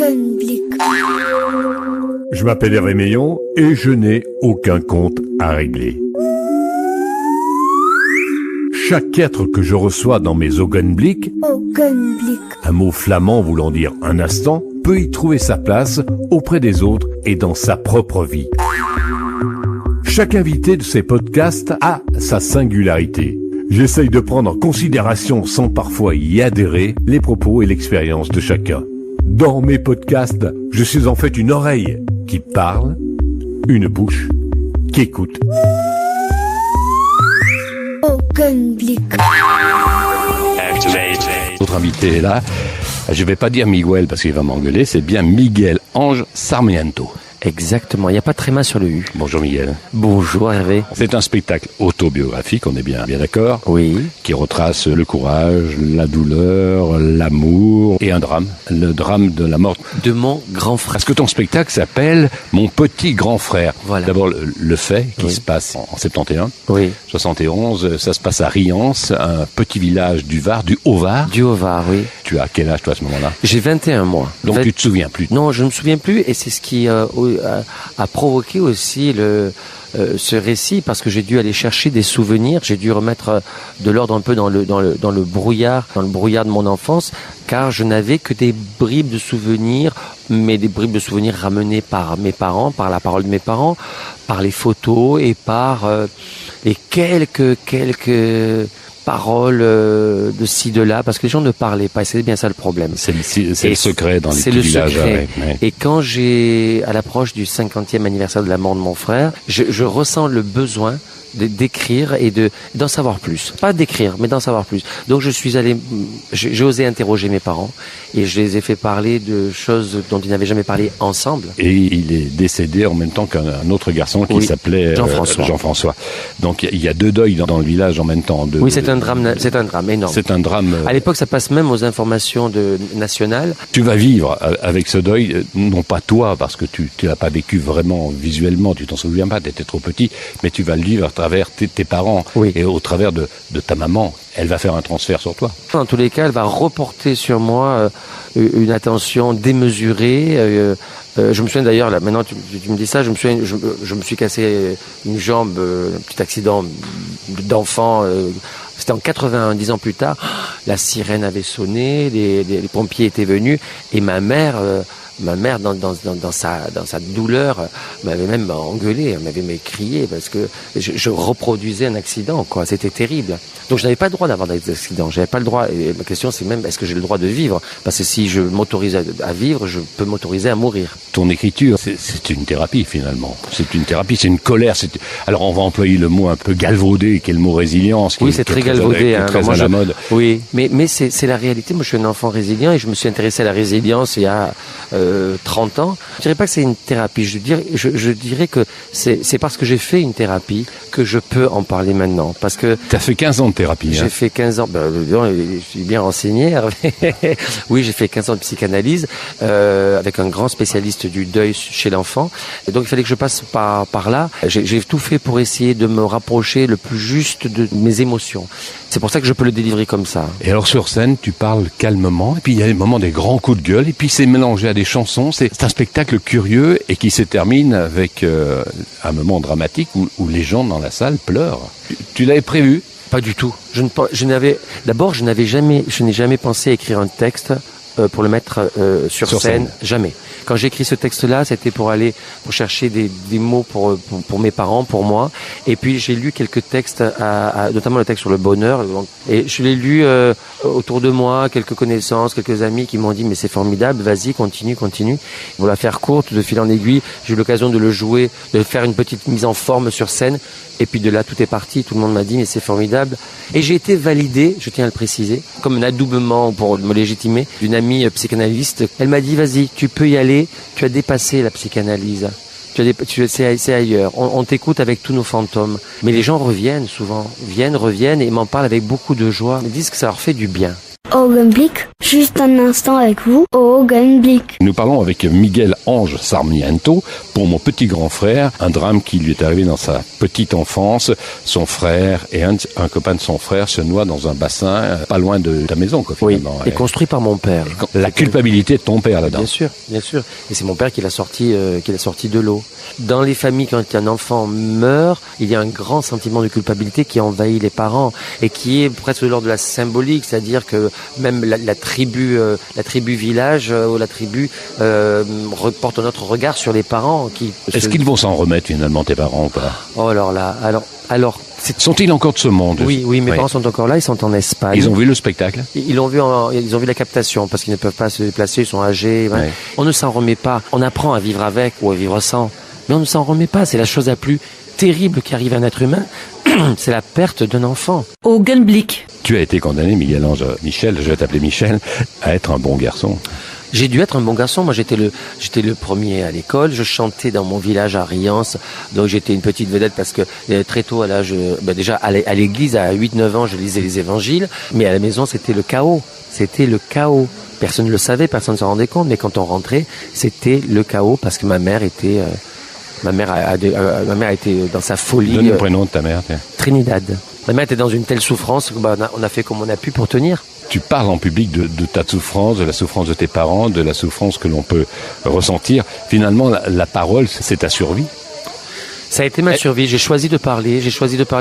Augenblick. Je m'appelle Hervé Meillon et je n'ai aucun compte à régler. Chaque être que je reçois dans mes Augenblick, un mot flamand voulant dire un instant, peut y trouver sa place auprès des autres et dans sa propre vie. Chaque invité de ces podcasts a sa singularité. J'essaye de prendre en considération, sans parfois y adhérer, les propos et l'expérience de chacun. Dans mes podcasts, je suis en fait une oreille qui parle, une bouche qui écoute. Augenblick. Notre invité est là. Je vais pas dire Miguel parce qu'il va m'engueuler. C'est bien Miguel Ángel Sarmiento. Exactement, il n'y a pas de tréma sur le U. Bonjour Miguel. Bonjour Hervé. C'est un spectacle autobiographique, on est bien d'accord. Oui. Qui retrace le courage, la douleur, l'amour et un drame. Le drame de la mort de mon grand frère. Parce que ton spectacle s'appelle Mon petit grand frère. Voilà. D'abord le fait qui se passe en 71. Oui. 71, ça se passe à Riance, un petit village du Var, du Haut-Var. Du Haut-Var, oui. Tu as quel âge toi à ce moment-là? J'ai 21 mois. Donc tu te souviens plus? Non, je ne me souviens plus et c'est ce qui a provoqué aussi ce récit parce que j'ai dû aller chercher des souvenirs, j'ai dû remettre de l'ordre un peu dans le brouillard de mon enfance, car je n'avais que des bribes de souvenirs, mais des bribes de souvenirs ramenées par mes parents, par la parole de mes parents, par les photos et par les quelques paroles de ci, de là, parce que les gens ne parlaient pas, et c'est bien ça le problème. C'est le secret dans les petits villages. Ouais. Et quand à l'approche du 50e anniversaire de la mort de mon frère, je ressens le besoin d'écrire et d'en savoir plus. Pas d'écrire, mais d'en savoir plus. Donc j'ai osé interroger mes parents et je les ai fait parler de choses dont ils n'avaient jamais parlé ensemble. Et il est décédé en même temps qu'un autre garçon qui s'appelait Jean-François. Donc il y a deux deuils dans le village en même temps. Oui, c'est un drame énorme. C'est un drame. À l'époque, ça passe même aux informations nationales. Tu vas vivre avec ce deuil, non pas toi, parce que tu l'as pas vécu vraiment visuellement, tu t'en souviens pas, t'étais trop petit, mais tu vas le vivre à travers tes parents et au travers de ta maman. Elle va faire un transfert sur toi. Dans tous les cas, elle va reporter sur moi une attention démesurée. Je me souviens d'ailleurs, là, maintenant tu me dis ça, je me suis cassé une jambe, un petit accident d'enfant. C'était en 81, 10 ans plus tard. La sirène avait sonné, les pompiers étaient venus et ma mère dans sa douleur m'avait même engueulé, elle m'avait crié parce que je reproduisais un accident, quoi. C'était terrible. Donc je n'avais pas le droit d'avoir des accidents. J'avais pas le droit. Et ma question c'est même est-ce que j'ai le droit de vivre? Parce que si je m'autorise à vivre, je peux m'autoriser à mourir. Ton écriture, c'est une thérapie finalement. C'est une thérapie, c'est une colère. Alors on va employer le mot un peu galvaudé, qui est le mot résilience. Oui, c'est très galvaudé, très à la mode. Oui, mais c'est la réalité. Moi, je suis un enfant résilient et je me suis intéressé à la résilience il y a 30 ans. Je dirais pas que c'est une thérapie. Je dirais que c'est parce que j'ai fait une thérapie que je peux en parler maintenant. Parce que t'as fait 15 ans de thérapie. J'ai fait 15 ans. Je suis bien renseigné. Oui, j'ai fait 15 ans de psychanalyse avec un grand spécialiste du deuil chez l'enfant. Et donc il fallait que je passe par là. J'ai tout fait pour essayer de me rapprocher le plus juste de mes émotions. C'est pour ça que je peux le délivrer comme ça. Et alors sur scène, tu parles calmement, et puis il y a des moments des grands coups de gueule, et puis c'est mélangé à des chansons. C'est un spectacle curieux et qui se termine avec un moment dramatique où les gens dans la salle pleurent. Tu l'avais prévu? Pas du tout. Je n'ai jamais pensé à écrire un texte pour le mettre sur scène. Jamais. Quand j'ai écrit ce texte-là, c'était pour chercher des mots pour mes parents, pour moi. Et puis j'ai lu quelques textes, notamment le texte sur le bonheur. Et je l'ai lu autour de moi, quelques connaissances, quelques amis qui m'ont dit mais c'est formidable, vas-y, continue. Pour la faire courte, de fil en aiguille, j'ai eu l'occasion de le jouer, de faire une petite mise en forme sur scène. Et puis de là, tout est parti. Tout le monde m'a dit mais c'est formidable. Et j'ai été validé, je tiens à le préciser, comme un adoubement pour me légitimer, d'une amie psychanalyste. Elle m'a dit vas-y, tu peux y aller. Tu as dépassé la psychanalyse. C'est ailleurs. On t'écoute avec tous nos fantômes. Mais les gens reviennent souvent. Reviennent et m'en parlent avec beaucoup de joie. Ils disent que ça leur fait du bien. Augenblick. Juste un instant avec vous, Augenblick. Nous parlons avec Miguel Ange Sarmiento pour Mon petit grand frère, un drame qui lui est arrivé dans sa petite enfance. Son frère et un copain de son frère se noient dans un bassin pas loin de ta maison, quoi, finalement. Oui, et construit par mon père. La culpabilité de ton père là-dedans. Bien sûr, bien sûr. Et c'est mon père qui l'a sorti de l'eau. Dans les familles, quand un enfant meurt, il y a un grand sentiment de culpabilité qui envahit les parents et qui est presque de l'ordre de la symbolique, c'est-à-dire que même la tribu village ou la tribu porte notre regard sur les parents. Est-ce qu'ils vont s'en remettre finalement, tes parents, ou pas? Oh alors. Sont-ils encore de ce monde? Oui, mes parents sont encore là, ils sont en Espagne. Ils ont vu le spectacle? Ils ont vu la captation parce qu'ils ne peuvent pas se déplacer, ils sont âgés. Ouais. On ne s'en remet pas. On apprend à vivre avec ou à vivre sans, mais on ne s'en remet pas. C'est la chose la plus terrible qui arrive à un être humain, c'est la perte d'un enfant. Augenblick. Tu as été condamné, Miguel-Ange Michel, je vais t'appeler Michel, à être un bon garçon. J'ai dû être un bon garçon. Moi, j'étais le premier à l'école. Je chantais dans mon village à Riance. Donc, j'étais une petite vedette parce que très tôt, à l'âge, déjà, à l'église, à 8-9 ans, je lisais les évangiles. Mais à la maison, c'était le chaos. C'était le chaos. Personne ne le savait, personne ne s'en rendait compte. Mais quand on rentrait, c'était le chaos parce que ma mère a été dans sa folie. Donne le prénom de ta mère. Trinidad. Ma mère était dans une telle souffrance qu'on a fait comme on a pu pour tenir. Tu parles en public de ta souffrance, de la souffrance de tes parents, de la souffrance que l'on peut ressentir. Finalement, la parole, c'est ta survie. Ça a été ma survie. J'ai choisi de parler.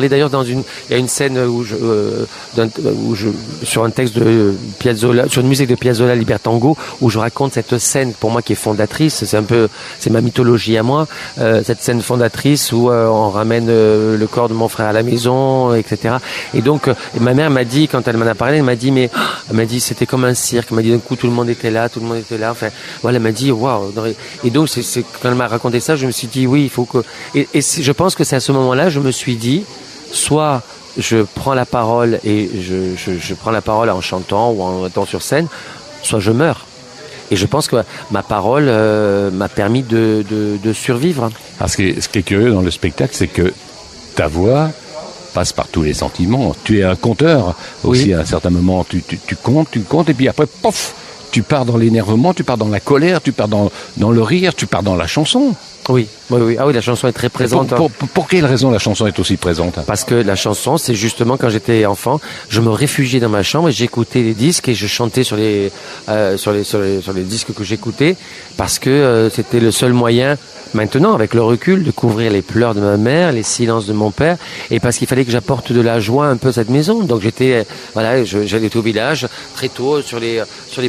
D'ailleurs, il y a une scène sur un texte de Piazzolla, sur une musique de Piazzolla, Libertango, où je raconte cette scène pour moi qui est fondatrice. C'est ma mythologie à moi. Cette scène fondatrice où on ramène le corps de mon frère à la maison, etc. Et donc, ma mère m'a dit, quand elle m'en a parlé, elle m'a dit c'était comme un cirque. Elle m'a dit d'un coup tout le monde était là. Enfin, voilà, elle m'a dit waouh. Et donc, c'est quand elle m'a raconté ça, je me suis dit oui, il faut que et je pense que c'est à ce moment-là, je me suis dit, soit je prends la parole et je prends la parole en chantant ou en étant sur scène, soit je meurs. Et je pense que ma parole m'a permis de survivre. Alors, ce qui est curieux dans le spectacle, c'est que ta voix passe par tous les sentiments. Tu es un conteur aussi. Oui. À un certain moment. Tu comptes, et puis après, pof, tu pars dans l'énervement, tu pars dans la colère, tu pars dans le rire, tu pars dans la chanson. Oui. Ah oui, la chanson est très présente. Pour quelle raison la chanson est aussi présente? Parce que la chanson, c'est justement quand j'étais enfant, je me réfugiais dans ma chambre et j'écoutais les disques et je chantais sur les disques que j'écoutais parce que c'était le seul moyen. Maintenant, avec le recul, de couvrir les pleurs de ma mère, les silences de mon père, et parce qu'il fallait que j'apporte de la joie un peu à cette maison. Donc j'allais au village très tôt sur les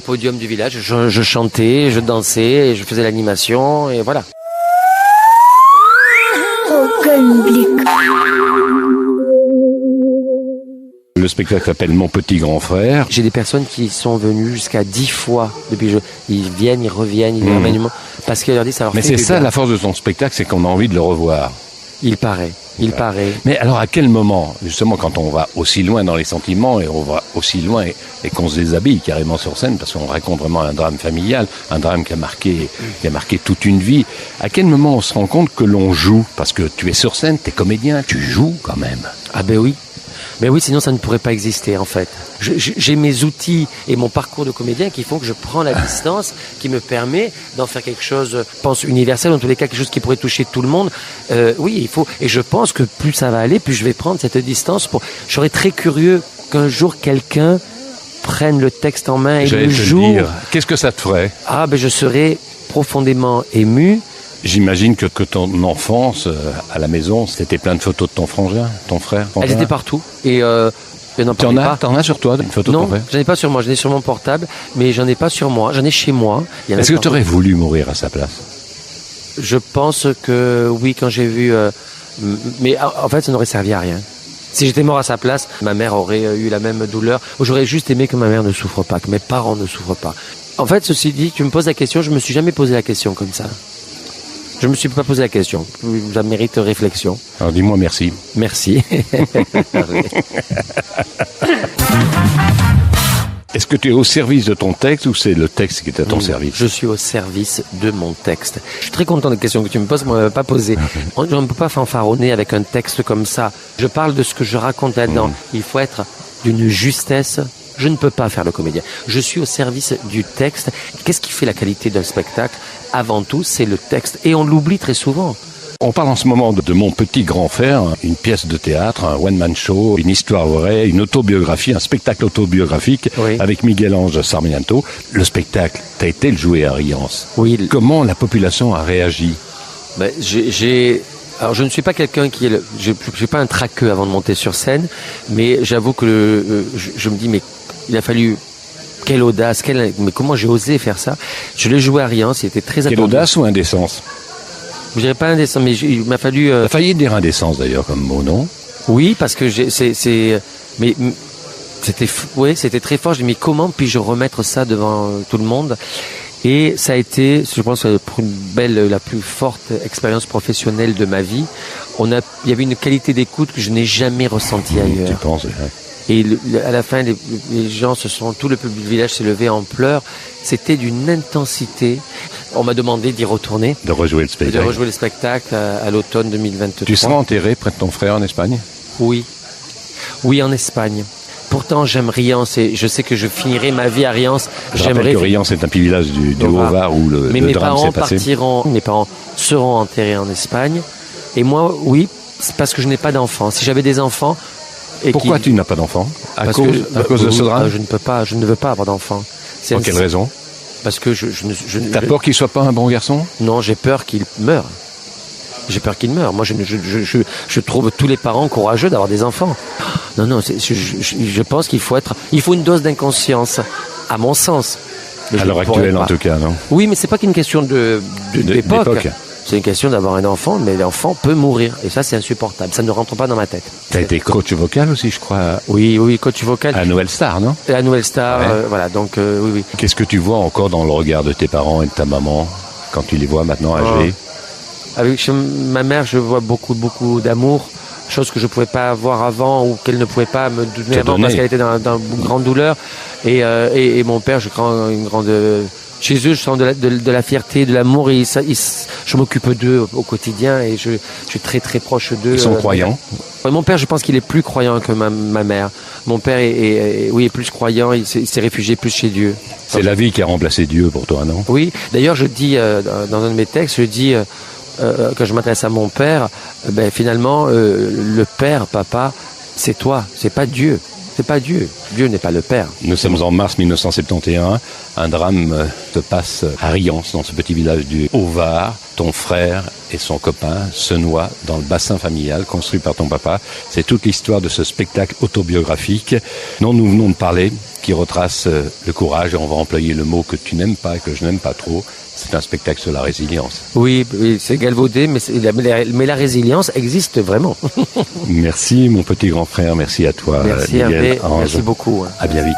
podiums du village. Je chantais, je dansais, et je faisais l'animation, et voilà. Augenblick. Le spectacle s'appelle Mon petit grand frère. J'ai des personnes qui sont venues jusqu'à 10 fois depuis. Ils viennent, ils reviennent, ils reviennent, parce qu'elle leur dit ça leur fait. Mais c'est ça la force de ton spectacle, c'est qu'on a envie de le revoir. Il paraît. Mais alors à quel moment, justement, quand on va aussi loin dans les sentiments et on va aussi loin et qu'on se déshabille carrément sur scène, parce qu'on raconte vraiment un drame familial, un drame qui a marqué toute une vie, à quel moment on se rend compte que l'on joue? Parce que tu es sur scène, tu es comédien, tu joues quand même. Ah ben oui. Mais oui, sinon ça ne pourrait pas exister en fait. J'ai mes outils et mon parcours de comédien qui font que je prends la distance, qui me permet d'en faire quelque chose, je pense, universel, en tous les cas quelque chose qui pourrait toucher tout le monde. Oui, il faut. Et je pense que plus ça va aller, plus je vais prendre cette distance. Je serais très curieux qu'un jour quelqu'un prenne le texte en main et le joue. Qu'est-ce que ça te ferait? Ah ben je serais profondément ému. J'imagine que ton enfance, à la maison, c'était plein de photos de ton frangin, ton frère. Elles étaient partout. Et t'en as sur toi une photo de ton frère? Non, j'en ai pas sur moi. J'en ai sur mon portable, mais j'en ai pas sur moi. J'en ai chez moi. Est-ce que tu aurais voulu mourir à sa place? Je pense que oui, quand j'ai vu. Mais en fait, ça n'aurait servi à rien. Si j'étais mort à sa place, ma mère aurait eu la même douleur. J'aurais juste aimé que ma mère ne souffre pas, que mes parents ne souffrent pas. En fait, ceci dit, tu me poses la question. Je me suis jamais posé la question comme ça. Je me suis pas posé la question. Ça mérite réflexion. Alors dis-moi merci. Merci. Est-ce que tu es au service de ton texte ou c'est le texte qui est à ton service? Je suis au service de mon texte. Je suis très content des questions que tu me poses, moi, pas posées. On ne peut pas fanfaronner avec un texte comme ça. Je parle de ce que je raconte là-dedans. Il faut être d'une justesse Je ne peux pas faire le comédien. Je suis au service du texte. Qu'est-ce qui fait la qualité d'un spectacle? Avant tout, c'est le texte. Et on l'oublie très souvent. On parle en ce moment de Mon petit grand frère, une pièce de théâtre, un one-man show, une histoire vraie, une autobiographie, un spectacle autobiographique avec Miguel-Ange Sarmiento. Le spectacle, t'as été le jouer à Riance. Oui. Comment la population a réagi? Alors je ne suis pas quelqu'un qui est je suis pas un traqueux avant de monter sur scène, mais j'avoue que je me dis mais il a fallu quelle audace, mais comment j'ai osé faire ça? Je l'ai joué à Riance, il était très attendu. Quelle audace ou indécence? Je dirais pas indécence, mais il m'a fallu. T'as failli dire indécence d'ailleurs comme mot, non? Oui, parce que mais c'était très fort. Je dis mais comment puis-je remettre ça devant tout le monde? Et ça a été, je pense, la plus forte expérience professionnelle de ma vie. Il y avait une qualité d'écoute que je n'ai jamais ressentie ailleurs. Tu penses, Et à la fin, les gens tout le public du village s'est levé en pleurs. C'était d'une intensité. On m'a demandé d'y retourner. De rejouer le spectacle. De rejouer le spectacle à l'automne 2023. Tu seras enterré près de ton frère en Espagne? Oui. Oui, en Espagne. Pourtant, j'aime Riance et je sais que je finirai ma vie à Riance. Je rappelle que Riance est un petit village du Haut-Var où le drame s'est passé. Mes parents seront enterrés en Espagne. Et moi, oui, c'est parce que je n'ai pas d'enfants. Si j'avais des enfants... Pourquoi tu n'as pas d'enfants? À cause de ce drame? Je ne veux pas avoir d'enfants. Pour quelle raison? Parce que T'as peur qu'il soit pas un bon garçon? Non, j'ai peur qu'il meure. J'ai peur qu'il meure. Moi, je trouve tous les parents courageux d'avoir des enfants. Non, je pense qu'il faut une dose d'inconscience, à mon sens. À l'heure actuelle, en tout cas, non? Oui, mais c'est pas qu'une question d'époque. C'est une question d'avoir un enfant, mais l'enfant peut mourir. Et ça, c'est insupportable. Ça ne rentre pas dans ma tête. T'as été coach vocal aussi, je crois. Oui, coach vocal. À Nouvelle Star, non? À Nouvelle Star, ouais. Voilà. Donc, oui. Qu'est-ce que tu vois encore dans le regard de tes parents et de ta maman quand tu les vois maintenant âgés? Avec ma mère, je vois beaucoup d'amour. Chose que je pouvais pas avoir avant ou qu'elle ne pouvait pas me donner avant parce qu'elle était dans une grande douleur. Et mon père, je crois, une grande... Chez eux, je sens de la fierté, de l'amour et je m'occupe d'eux au quotidien et je suis très très proche d'eux. Ils sont croyants? Mon père, je pense qu'il est plus croyant que ma mère. Mon père est plus croyant, il s'est réfugié plus chez Dieu. C'est la vie qui a remplacé Dieu pour toi, non? Oui, d'ailleurs je dis dans un de mes textes, quand je m'adresse à mon père, finalement le père, papa, c'est toi, c'est pas Dieu. C'est pas Dieu. Dieu n'est pas le Père. Nous sommes en mars 1971. Un drame se passe à Riance, dans ce petit village du Haut-Var. Ton frère et son copain se noient dans le bassin familial construit par ton papa. C'est toute l'histoire de ce spectacle autobiographique dont nous venons de parler, qui retrace le courage, et on va employer le mot que tu n'aimes pas et que je n'aime pas trop. C'est un spectacle sur la résilience. Oui, c'est galvaudé, mais la résilience existe vraiment. Merci mon petit grand frère, merci à toi. Merci Hervé, merci beaucoup. À bien vite.